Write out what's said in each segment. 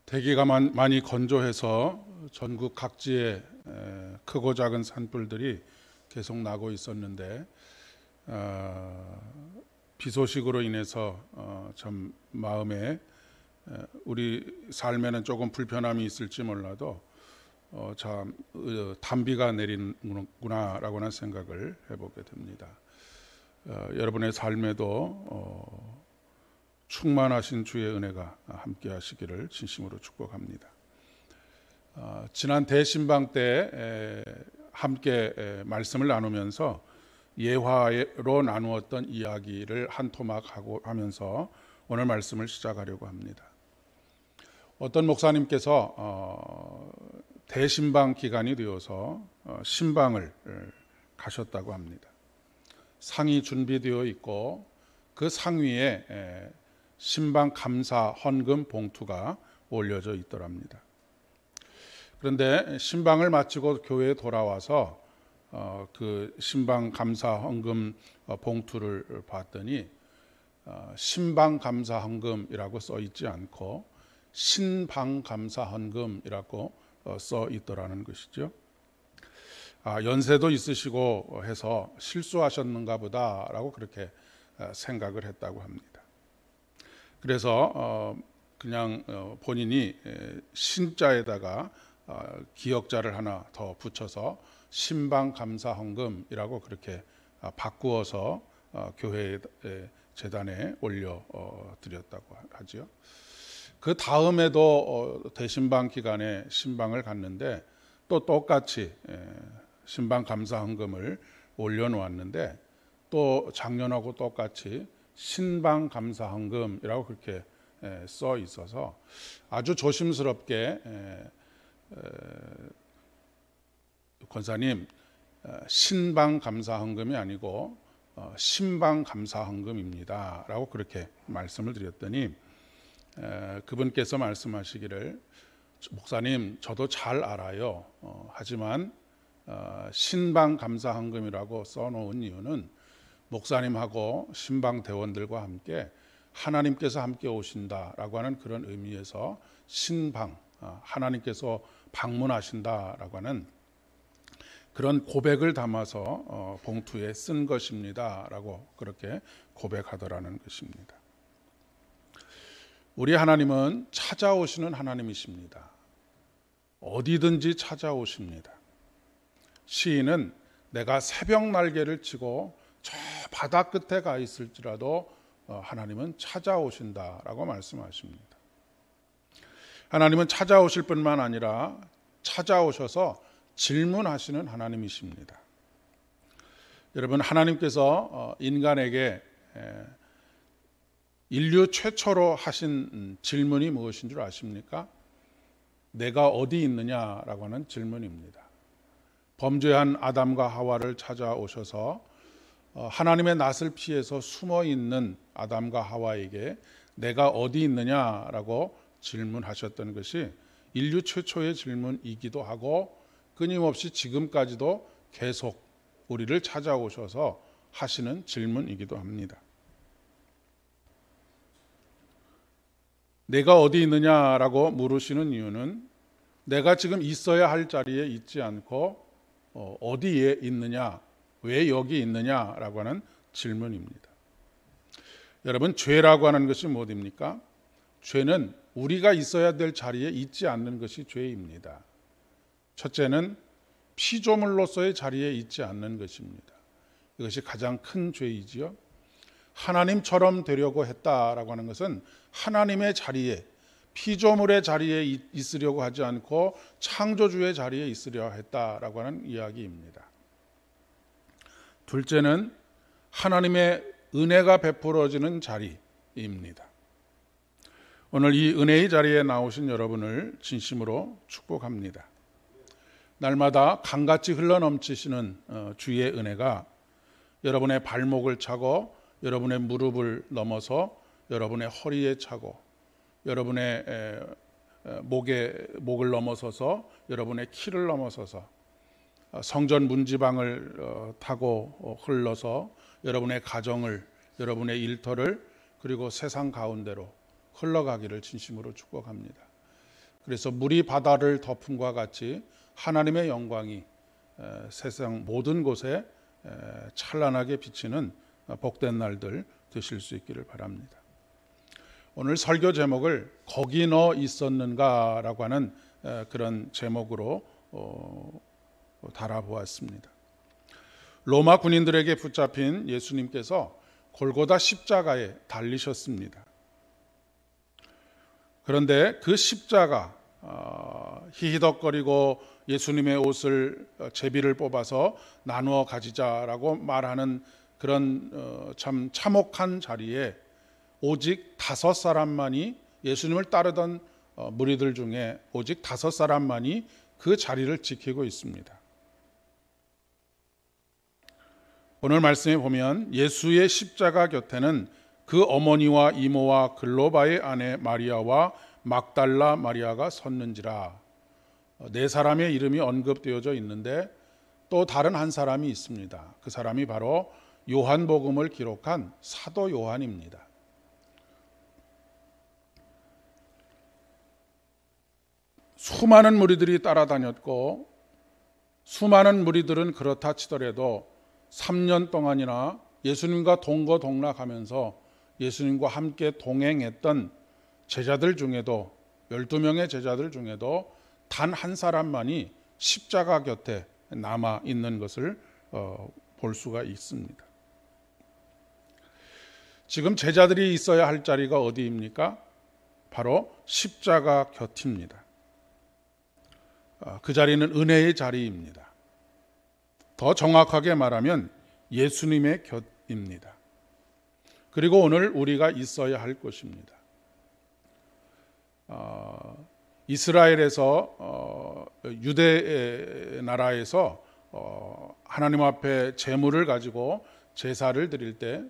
대기가 많이 건조해서 전국 각지에 크고 작은 산불들이 계속 나고 있었는데 비 소식으로 인해서 참 마음에 우리 삶에는 조금 불편함이 있을지 몰라도 참 단비가 내리는구나라고는 생각을 해보게 됩니다. 여러분의 삶에도 충만하신 주의 은혜가 함께 하시기를 진심으로 축복합니다. 지난 대신방 때 함께 말씀을 나누면서 예화로 나누었던 이야기를 한 토막 하면서 오늘 말씀을 시작하려고 합니다. 어떤 목사님께서 대신방 기간이 되어서 신방을 가셨다고 합니다. 상이 준비되어 있고 그 상 위에 신방 감사 헌금 봉투가 올려져 있더랍니다. 그런데 신방을 마치고 교회에 돌아와서 그 신방 감사 헌금 봉투를 봤더니 신방 감사 헌금이라고 써 있지 않고 신방 감사 헌금이라고 써 있더라는 것이죠. 연세도 있으시고 해서 실수하셨는가 보다라고 그렇게 생각을 했다고 합니다. 그래서 그냥 본인이 신자에다가 기역자를 하나 더 붙여서 신방 감사 헌금이라고 그렇게 바꾸어서 교회 재단에 올려 드렸다고 하죠. 그 다음에도 대신방 기간에 신방을 갔는데 또 똑같이 신방 감사 헌금을 올려놓았는데 또 작년하고 똑같이 신방 감사 헌금이라고 그렇게 써 있어서 아주 조심스럽게 권사님 신방 감사 헌금이 아니고 신방 감사 헌금입니다 라고 그렇게 말씀을 드렸더니 그분께서 말씀하시기를 목사님 저도 잘 알아요. 하지만 신방 감사 헌금이라고 써놓은 이유는 목사님하고 신방 대원들과 함께 하나님께서 함께 오신다라고 하는 그런 의미에서 신방, 하나님께서 방문하신다라고 하는 그런 고백을 담아서 봉투에 쓴 것입니다라고 그렇게 고백하더라는 것입니다. 우리 하나님은 찾아오시는 하나님이십니다. 어디든지 찾아오십니다. 시인은 내가 새벽 날개를 치고 저 바다 끝에 가 있을지라도 하나님은 찾아오신다라고 말씀하십니다. 하나님은 찾아오실 뿐만 아니라 찾아오셔서 질문하시는 하나님이십니다. 여러분, 하나님께서 인간에게 인류 최초로 하신 질문이 무엇인 줄 아십니까? 내가 어디 있느냐라고 하는 질문입니다. 범죄한 아담과 하와를 찾아오셔서 하나님의 낯을 피해서 숨어 있는 아담과 하와에게 내가 어디 있느냐라고 질문하셨던 것이 인류 최초의 질문이기도 하고 끊임없이 지금까지도 계속 우리를 찾아오셔서 하시는 질문이기도 합니다. 내가 어디 있느냐라고 물으시는 이유는 내가 지금 있어야 할 자리에 있지 않고 어디에 있느냐, 왜 여기 있느냐라고 하는 질문입니다. 여러분, 죄라고 하는 것이 뭐입니까? 죄는 우리가 있어야 될 자리에 있지 않는 것이 죄입니다. 첫째는 피조물로서의 자리에 있지 않는 것입니다. 이것이 가장 큰 죄이지요. 하나님처럼 되려고 했다라고 하는 것은 하나님의 자리에, 피조물의 자리에 있으려고 하지 않고 창조주의 자리에 있으려 했다라고 하는 이야기입니다. 둘째는 하나님의 은혜가 베풀어지는 자리입니다. 오늘 이 은혜의 자리에 나오신 여러분을 진심으로 축복합니다. 날마다 강같이 흘러넘치시는 주의 은혜가 여러분의 발목을 차고 여러분의 무릎을 넘어서 여러분의 허리에 차고 여러분의 목을 넘어서서 여러분의 키를 넘어서서 성전 문지방을 타고 흘러서 여러분의 가정을, 여러분의 일터를, 그리고 세상 가운데로 흘러가기를 진심으로 축복합니다. 그래서 물이 바다를 덮음과 같이 하나님의 영광이 세상 모든 곳에 찬란하게 비치는 복된 날들 되실 수 있기를 바랍니다. 오늘 설교 제목을 거기 너 있었는가라고 하는 그런 제목으로 달아보았습니다. 로마 군인들에게 붙잡힌 예수님께서 골고다 십자가에 달리셨습니다. 그런데 그 십자가, 히히덕거리고 예수님의 옷을 제비를 뽑아서 나누어 가지자라고 말하는 그런 참 참혹한 자리에 오직 5사람만이, 예수님을 따르던 무리들 중에 오직 5사람만이 그 자리를 지키고 있습니다. 오늘 말씀에 보면 예수의 십자가 곁에는 그 어머니와 이모와 글로바의 아내 마리아와 막달라 마리아가 섰는지라. 4사람의 이름이 언급되어져 있는데 또 다른 한 사람이 있습니다. 그 사람이 바로 요한복음을 기록한 사도 요한입니다. 수많은 무리들이 따라다녔고 수많은 무리들은 그렇다 치더라도 3년 동안이나 예수님과 동거동락하면서 예수님과 함께 동행했던 제자들 중에도 12명의 제자들 중에도 단 한 사람만이 십자가 곁에 남아 있는 것을 볼 수가 있습니다. 지금 제자들이 있어야 할 자리가 어디입니까? 바로 십자가 곁입니다. 그 자리는 은혜의 자리입니다. 더 정확하게 말하면 예수님의 곁입니다. 그리고 오늘 우리가 있어야 할 곳입니다. 이스라엘에서 유대 나라에서 하나님 앞에 제물을 가지고 제사를 드릴 때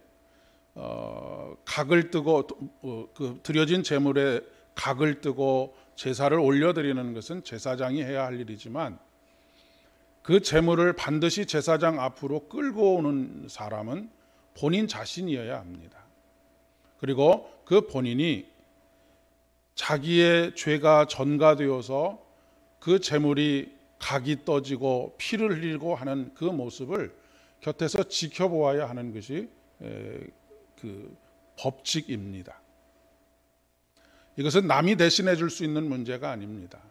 각을 뜨고 그 드려진 제물에 각을 뜨고 제사를 올려드리는 것은 제사장이 해야 할 일이지만 그 제물을 반드시 제사장 앞으로 끌고 오는 사람은 본인 자신이어야 합니다. 그리고 그 본인이 자기의 죄가 전가되어서 그 제물이 각이 떠지고 피를 흘리고 하는 그 모습을 곁에서 지켜보아야 하는 것이 그 법칙입니다. 이것은 남이 대신해 줄 수 있는 문제가 아닙니다.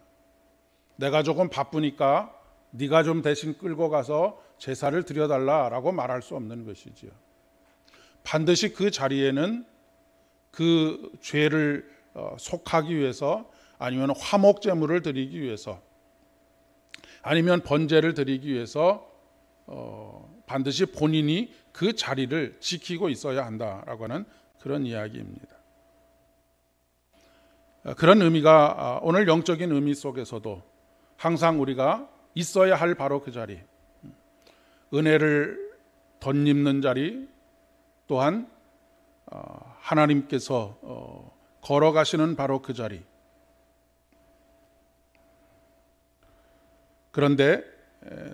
내가 조금 바쁘니까 네가 좀 대신 끌고 가서 제사를 드려달라라고 말할 수 없는 것이지요. 반드시 그 자리에는 그 죄를 속하기 위해서, 아니면 화목 제물을 드리기 위해서, 아니면 번제를 드리기 위해서 반드시 본인이 그 자리를 지키고 있어야 한다라고 하는 그런 이야기입니다. 그런 의미가 오늘 영적인 의미 속에서도 항상 우리가 있어야 할 바로 그 자리, 은혜를 덧입는 자리, 또한 하나님께서 걸어가시는 바로 그 자리. 그런데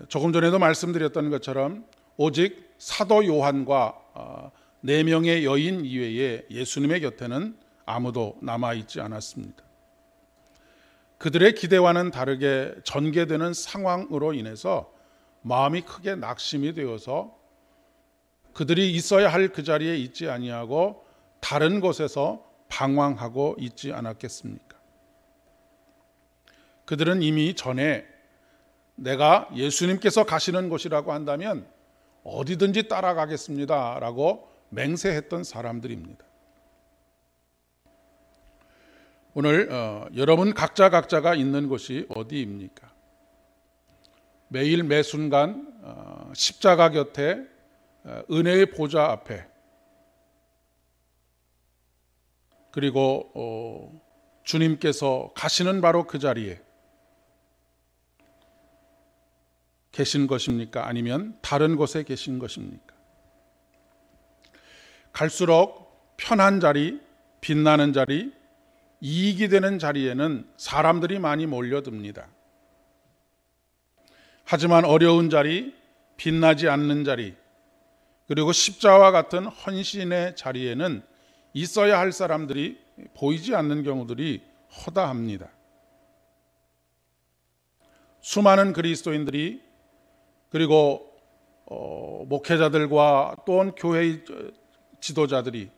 조금 전에도 말씀드렸던 것처럼 오직 사도 요한과 4명의 여인 이외에 예수님의 곁에는 아무도 남아있지 않았습니다. 그들의 기대와는 다르게 전개되는 상황으로 인해서 마음이 크게 낙심이 되어서 그들이 있어야 할 그 자리에 있지 아니하고 다른 곳에서 방황하고 있지 않았겠습니까? 그들은 이미 전에 내가 예수님께서 가시는 곳이라고 한다면 어디든지 따라가겠습니다 라고 맹세했던 사람들입니다. 오늘 여러분 각자가 있는 곳이 어디입니까? 매일 매순간 십자가 곁에 은혜의 보좌 앞에, 그리고 주님께서 가시는 바로 그 자리에 계신 것입니까? 아니면 다른 곳에 계신 것입니까? 갈수록 편한 자리, 빛나는 자리, 이익이 되는 자리에는 사람들이 많이 몰려듭니다. 하지만 어려운 자리, 빛나지 않는 자리, 그리고 십자와 같은 헌신의 자리에는 있어야 할 사람들이 보이지 않는 경우들이 허다합니다. 수많은 그리스도인들이 그리고 목회자들과 또한 교회의 지도자들이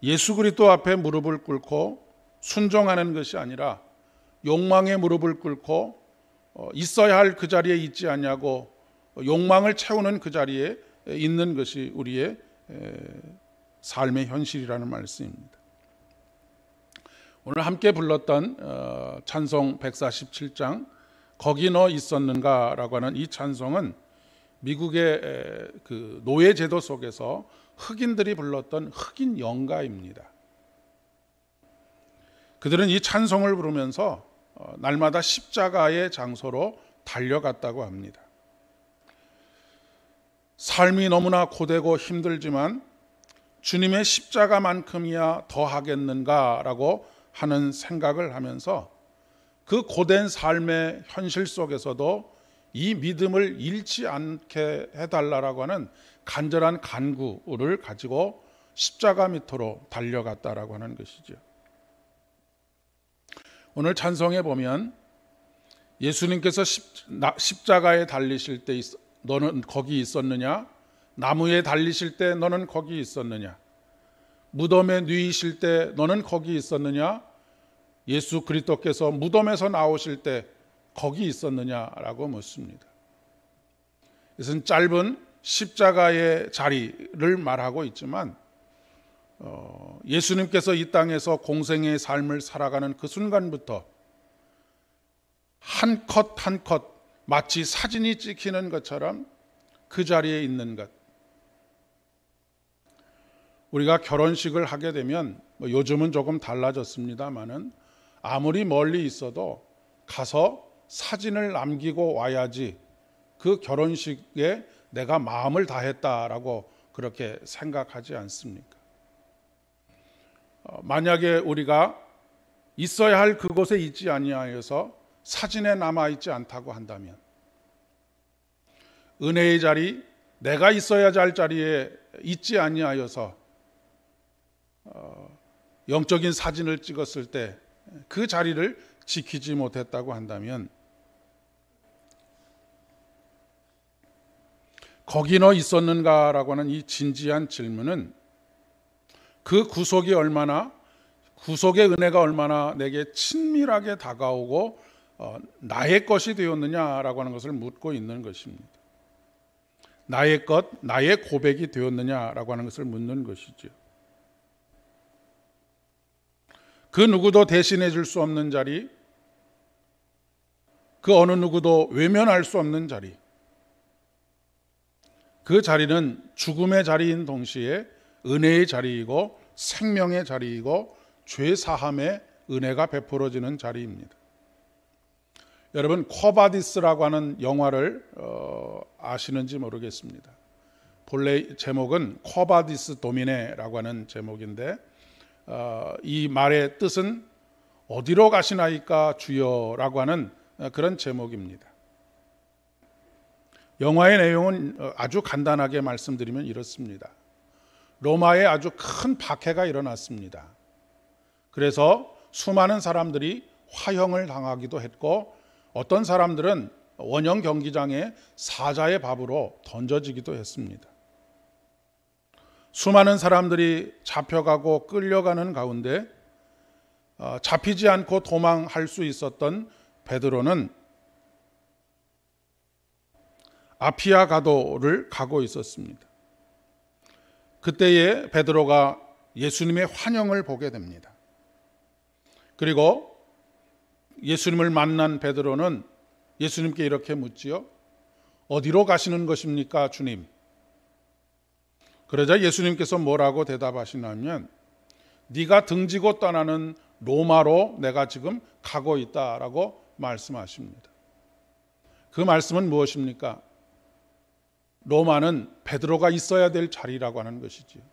예수 그리스도 앞에 무릎을 꿇고 순종하는 것이 아니라 욕망에 무릎을 꿇고 있어야 할 그 자리에 있지 않냐고 욕망을 채우는 그 자리에 있는 것이 우리의 삶의 현실이라는 말씀입니다. 오늘 함께 불렀던 찬송 147장 거기 너 있었는가 라고 하는 이 찬송은 미국의 그 노예 제도 속에서 흑인들이 불렀던 흑인 연가입니다. 그들은 이 찬송을 부르면서 날마다 십자가의 장소로 달려갔다고 합니다. 삶이 너무나 고되고 힘들지만 주님의 십자가만큼이야 더 하겠는가라고 하는 생각을 하면서 그 고된 삶의 현실 속에서도 이 믿음을 잃지 않게 해달라고 하는 간절한 간구를 가지고 십자가 밑으로 달려갔다라고 하는 것이죠. 오늘 찬송에 보면 예수님께서 십자가에 달리실 때 너는 거기 있었느냐? 나무에 달리실 때 너는 거기 있었느냐? 무덤에 누이실 때 너는 거기 있었느냐? 예수 그리스도께서 무덤에서 나오실 때 거기 있었느냐라고 묻습니다. 이것은 짧은 십자가의 자리를 말하고 있지만 예수님께서 이 땅에서 공생의 삶을 살아가는 그 순간부터 한 컷 한 컷 마치 사진이 찍히는 것처럼 그 자리에 있는 것. 우리가 결혼식을 하게 되면 요즘은 조금 달라졌습니다마는 아무리 멀리 있어도 가서 사진을 남기고 와야지 그 결혼식에 내가 마음을 다했다라고 그렇게 생각하지 않습니까? 만약에 우리가 있어야 할 그곳에 있지 아니하여서 사진에 남아있지 않다고 한다면 은혜의 자리, 내가 있어야 할 자리에 있지 아니하여서 영적인 사진을 찍었을 때 그 자리를 지키지 못했다고 한다면 거기 너 있었는가라고 하는 이 진지한 질문은 그 구속의 은혜가 얼마나 내게 친밀하게 다가오고 나의 것이 되었느냐라고 하는 것을 묻고 있는 것입니다. 나의 것, 나의 고백이 되었느냐라고 하는 것을 묻는 것이죠. 그 누구도 대신해 줄 수 없는 자리, 그 어느 누구도 외면할 수 없는 자리, 그 자리는 죽음의 자리인 동시에 은혜의 자리이고 생명의 자리이고 죄 사함의 은혜가 베풀어지는 자리입니다. 여러분 쿼바디스라고 하는 영화를 아시는지 모르겠습니다. 본래 제목은 쿼바디스 도미네라고 하는 제목인데 이 말의 뜻은 어디로 가시나이까 주여라고 하는 그런 제목입니다. 영화의 내용은 아주 간단하게 말씀드리면 이렇습니다. 로마에 아주 큰 박해가 일어났습니다. 그래서 수많은 사람들이 화형을 당하기도 했고 어떤 사람들은 원형 경기장에 사자의 밥으로 던져지기도 했습니다. 수많은 사람들이 잡혀가고 끌려가는 가운데 잡히지 않고 도망할 수 있었던 베드로는 아피아 가도를 가고 있었습니다. 그때에 베드로가 예수님의 환영을 보게 됩니다. 그리고 예수님을 만난 베드로는 예수님께 이렇게 묻지요. 어디로 가시는 것입니까, 주님? 그러자 예수님께서 뭐라고 대답하시냐면 네가 등지고 떠나는 로마로 내가 지금 가고 있다라고 말씀하십니다. 그 말씀은 무엇입니까? 로마는 베드로가 있어야 될 자리라고 하는 것이지요.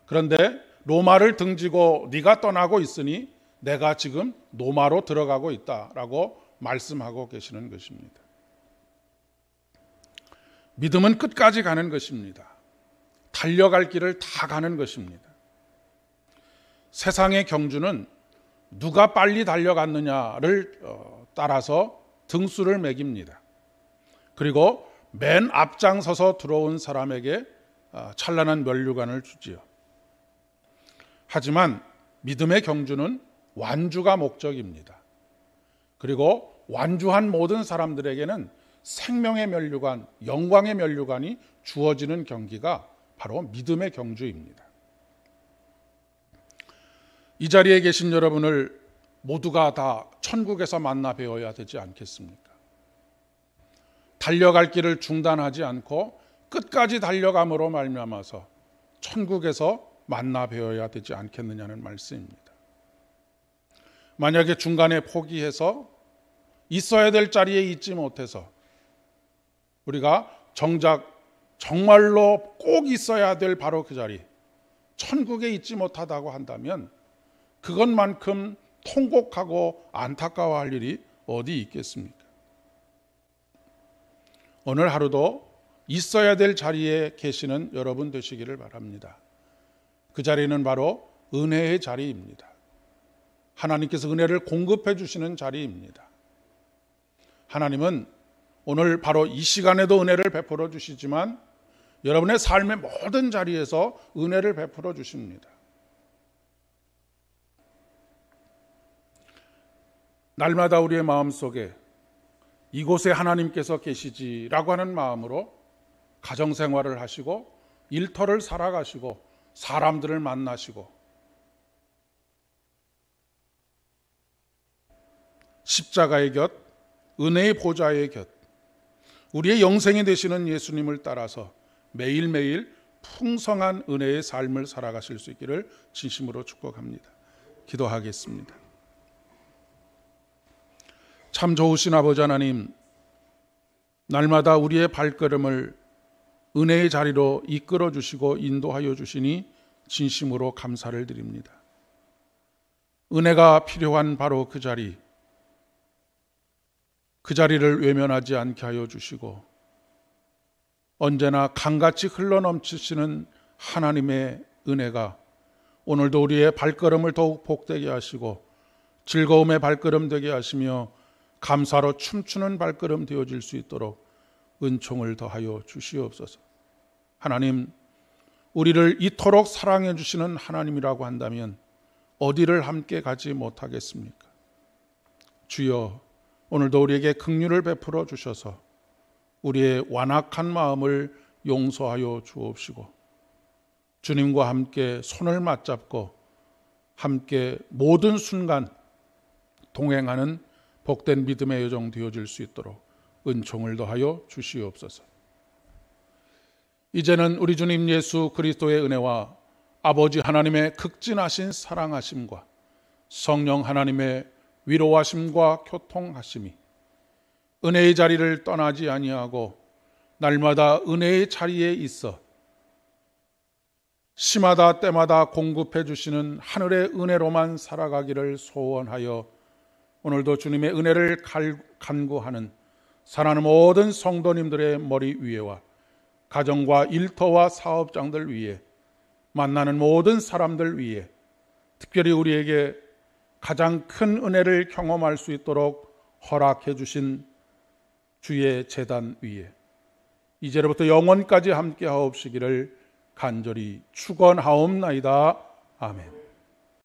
그런데 로마를 등지고 네가 떠나고 있으니 내가 지금 로마로 들어가고 있다라고 말씀하고 계시는 것입니다. 믿음은 끝까지 가는 것입니다. 달려갈 길을 다 가는 것입니다. 세상의 경주는 누가 빨리 달려갔느냐를 따라서 등수를 매깁니다. 그리고 맨 앞장서서 들어온 사람에게 찬란한 면류관을 주지요. 하지만 믿음의 경주는 완주가 목적입니다. 그리고 완주한 모든 사람들에게는 생명의 면류관, 영광의 면류관이 주어지는 경기가 바로 믿음의 경주입니다. 이 자리에 계신 여러분을 모두가 다 천국에서 만나 배워야 되지 않겠습니까? 달려갈 길을 중단하지 않고 끝까지 달려감으로 말미암아서 천국에서 만나 배워야 되지 않겠느냐는 말씀입니다. 만약에 중간에 포기해서 있어야 될 자리에 있지 못해서 우리가 정말로 꼭 있어야 될 바로 그 자리, 천국에 있지 못하다고 한다면 그것만큼 통곡하고 안타까워할 일이 어디 있겠습니까? 오늘 하루도 있어야 될 자리에 계시는 여러분 되시기를 바랍니다. 그 자리는 바로 은혜의 자리입니다. 하나님께서 은혜를 공급해 주시는 자리입니다. 하나님은 오늘 바로 이 시간에도 은혜를 베풀어 주시지만 여러분의 삶의 모든 자리에서 은혜를 베풀어 주십니다. 날마다 우리의 마음속에 이곳에 하나님께서 계시지라고 하는 마음으로 가정생활을 하시고 일터를 살아가시고 사람들을 만나시고 십자가의 곁, 은혜의 보좌의 곁, 우리의 영생이 되시는 예수님을 따라서 매일매일 풍성한 은혜의 삶을 살아가실 수 있기를 진심으로 축복합니다. 기도하겠습니다. 참 좋으신 아버지 하나님, 날마다 우리의 발걸음을 은혜의 자리로 이끌어 주시고 인도하여 주시니 진심으로 감사를 드립니다. 은혜가 필요한 바로 그 자리를 외면하지 않게 하여 주시고 언제나 강같이 흘러넘치시는 하나님의 은혜가 오늘도 우리의 발걸음을 더욱 복되게 하시고 즐거움의 발걸음 되게 하시며 감사로 춤추는 발걸음 되어질 수 있도록 은총을 더하여 주시옵소서. 하나님, 우리를 이토록 사랑해 주시는 하나님이라고 한다면 어디를 함께 가지 못하겠습니까? 주여, 오늘도 우리에게 긍휼을 베풀어 주셔서 우리의 완악한 마음을 용서하여 주옵시고 주님과 함께 손을 맞잡고 함께 모든 순간 동행하는 복된 믿음의 여정 되어질 수 있도록 은총을 더하여 주시옵소서. 이제는 우리 주님 예수 그리스도의 은혜와 아버지 하나님의 극진하신 사랑하심과 성령 하나님의 위로하심과 교통하심이 은혜의 자리를 떠나지 아니하고 날마다 은혜의 자리에 있어 시마다 때마다 공급해 주시는 하늘의 은혜로만 살아가기를 소원하여 오늘도 주님의 은혜를 간구하는 사랑하는 모든 성도님들의 머리 위에와 가정과 일터와 사업장들 위에 만나는 모든 사람들 위에 특별히 우리에게 가장 큰 은혜를 경험할 수 있도록 허락해 주신 주의 제단 위에 이제로부터 영원까지 함께 하옵시기를 간절히 축원하옵나이다. 아멘.